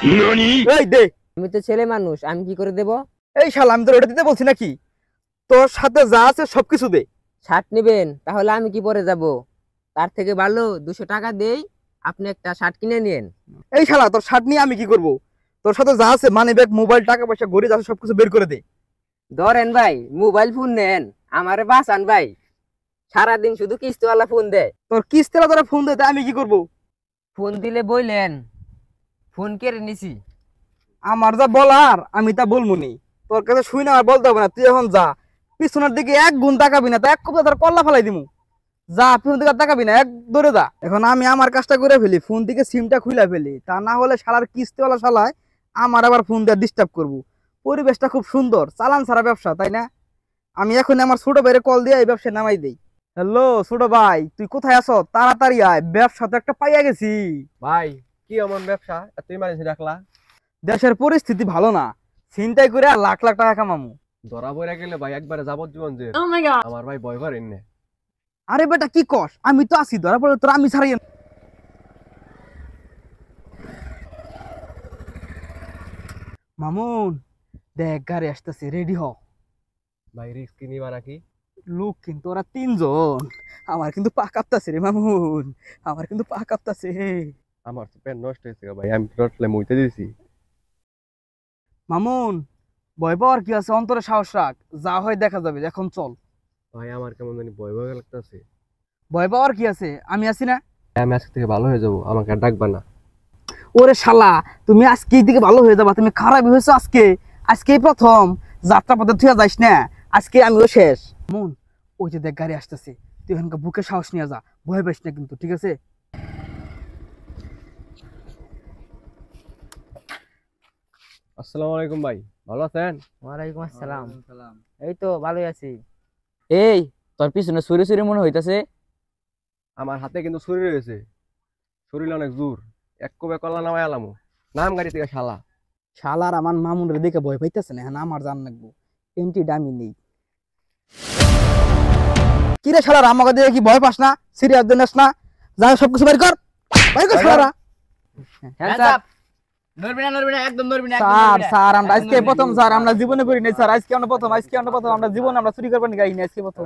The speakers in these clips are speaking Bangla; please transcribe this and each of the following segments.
এই দে। আমি তো ছেলে মানুষ, আমি কি করে দেব? এই শালা, আমি তোর ওটা দিতে বলছি নাকি? তোর সাথে যা আছে সবকিছু দে। শার্ট নেবেন? তাহলে আমি কি পরে যাব? তার থেকে ভালো 200 টাকা দেই, আপনি একটা শার্ট কিনে নিন। এই শালা, তোর শার্ট নিয়ে আমি কি করব? তোর সাথে যা আছে মানি ব্যাগ, মোবাইল, টাকা পয়সা, ঘড়ি যা আছে সবকিছু বের করে দে। ধরেন ভাই, মোবাইল ফোন নেন, আমারে বাঁচান ভাই। সারাদিন শুধু কিস্তিওয়ালা ফোন দেয়। তোর কিস্তিরা তোরা ফোন দে, আমি কি করব? ফোন দিলে বইলেন ফোন কেড়ে নিছি। আমার যা বলার আমি তা বলবনি। তোর কাছে শুই না আর বলতে হবে না। তুই এখন যা, পিছনের দিকে এক গুণ তাকাবি না, তা এক কোপ তোর কল্লা ফেলাই দিমু। যা, পিছন দিকে আর তাকাবি না, এক দৌড়ে যা। এখন আমি আমার কাজটা করে ফেলি, ফোন থেকে সিমটা খুলে ফেলি, তা না হলে শালার কিস্তিওয়ালা শালায় আমার আবার ফোন দিয়ে ডিস্টার্ব করবো। পরিবেশটা খুব সুন্দর, চালান ছাড়া ব্যবসা, তাই না? আমি এখন আমার ছোট ভাইরে কল দিয়ে এই ব্যবসা নামাই দেই। হ্যালো ছোট ভাই, তুই কোথায় আছো? তাড়াতাড়ি আয়, ব্যবসা তো একটা পাইয়া গেছি। ভাই কি এমন ব্যবসা এত ইমার্জেন্সি রাখলা? দেশের পরিস্থিতি ভালো না, ছিনতাই করে আর লাখ লাখ টাকা কামামু। ধরা পড়ে গেলে ভাই একবারে যাবজ্জীবন জেল। আমার ভাই ভয় করেন না। আরে বেটা কি কস? আমি তো আছি, ধরা পড়ে তোর আমি ছাড়াই। মামুন দেখ, গাড়ি আসতেছে, রেডি হ। ভাই রিস্ক কি নিবা নাকি? লোক কিন্তু ওরা তিনজন। আমার কিন্তু পা কাঁপতাছে রে মামুন, আমার কিন্তু পা কাঁপতাছে। আমার তো প্যান্ট নষ্ট হয়েছে ভাই, আমি টটলে মুইতে দিয়েছি। মামুন ভয় পাওয়ার কি আছে? অন্তরে সাহস রাখ, যা হয় দেখা যাবে। এখন চল। ভাই আমার কেমন জানি ভয় ভয় লাগতেছে। ভয় পাওয়ার কি আছে? আমি আছি না? আমি আজকে থেকে ভালো হয়ে যাবো, আমাকে আর ডাকবা না। ওরে শালা, তুমি আজকে দিকে ভালো হয়ে যাবা? তুমি খারাপ হয়েছো আজকে। আজকেই প্রথম, যাত্রা পথে তুই যাইস না, আজকে আমিও শেষ। মন, ওই যে দেখ গাড়ি আসতেছে, তুই এখানকার বুকে সাহস নিয়ে যা, ভয় পাইস না কিন্তু, ঠিক আছে? আসসালামু আলাইকুম ভাই, ভালো আছেন? ওয়ালাইকুম আসসালাম। এই তো ভালোই আছি। এই, তোর পিছনে সুরে সুরে মনে হইতাছে। আমার হাতে কিন্তু ছুরি রয়েছে, শরীরে অনেক জোর। এক কোবে কল্লা নামাই আলামু, নাম গাড়ি থেকে শালা। শালার আমার মামুনের দেখে ভয় পাইতেছে না, হ্যাঁ আমার জান লাগবো। এন্টি ডামি নেই। কিরে শালার, আমাকে দিয়ে কি ভয় পাস না? সিরিয়াস দিনাস না? যা সবকিছু বের কর, বের কর শালারা। স্যার স্যার, আমরা আজকে প্রথম স্যার, আমরা জীবনে করি নাই স্যার, আজকে আমরা প্রথম, আজকে আমরা প্রথম, আমরা জীবনে আমরা চুরি করবেন গাড়ি নিয়ে আজকে প্রথম।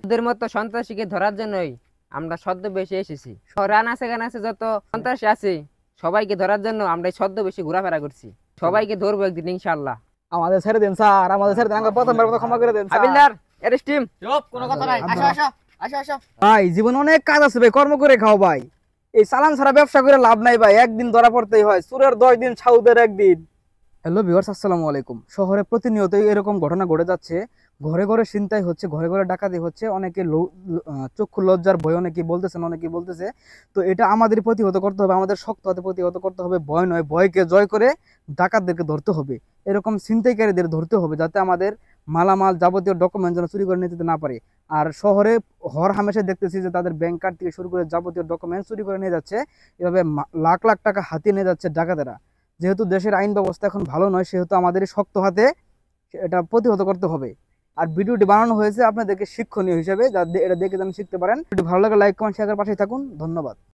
ওদের মতো সন্ত্রাসীকে ধরার জন্যই আমরা ছদ্মবেশে এসেছি। শহরে আনাচে কানাচে যত সন্ত্রাসী আছে সবাইকে ধরার জন্য আমরা এই ছদ্মবেশে ঘোরাফেরা করছি। সবাইকে ধরবো একদিন ইনশাআল্লাহ। আমাদের ছেড়ে দেন স্যার, আমাদের ছেড়ে দেন, আমরা প্রথমবার মতো ক্ষমা করে দেন স্যার। হাবিলদার, অ্যারেস্ট টিম। কোনো কথা নাই, আসো আসো আসো আসো। ভাই জীবনে অনেক কাজ আছে ভাই, কর্ম করে খাও ভাই। এই চালান ছাড়া ব্যবসা করে লাভ নাই ভাই, একদিন ধরা পড়তেই হয়। চোরের 10 দিন, সাউদের একদিন। হ্যালো ভিউয়ার্স, আসসালামু আলাইকুম। শহরে প্রতিনিয়তই এরকম ঘটনা ঘটে যাচ্ছে। ঘরে ঘরে ছিনতাই হচ্ছে, ঘরে ঘরে ডাকাতি হচ্ছে। অনেকে চক্ষু লজ্জার ভয় অনেকেই বলতেছে। তো এটা আমাদের প্রতিহত করতে হবে, আমাদের শক্ত হাতে প্রতিহত করতে হবে। ভয় নয়, ভয়কে জয় করে ডাকাতদেরকে ধরতে হবে। এরকম ছিনতাইকারীদের ধরতে হবে, যাতে আমাদের মালামাল, যাবতীয় ডকুমেন্ট যেন চুরি করে নিতে না পারে। আর শহরে হর হামেশা দেখতেছি যে তাদের ব্যাংক কার্ড থেকে শুরু করে যাবতীয় ডকুমেন্ট চুরি করে নিয়ে যাচ্ছে। এভাবে লাখ লাখ টাকা হাতিয়ে নিয়ে যাচ্ছে ডাকাতেরা। যেহেতু দেশের আইন ব্যবস্থা এখন ভালো নয়, সেহেতু আমাদের শক্ত হাতে এটা প্রতিহত করতে হবে। আর ভিডিওটি বানানো হয়েছে আপনাদেরকে শিক্ষণীয় হিসেবে, এটা দেখে যেন শিখতে পারেন। ভিডিও ভালো লাগে লাইক কমেন্ট শেয়ার করে পাশে থাকুন। ধন্যবাদ।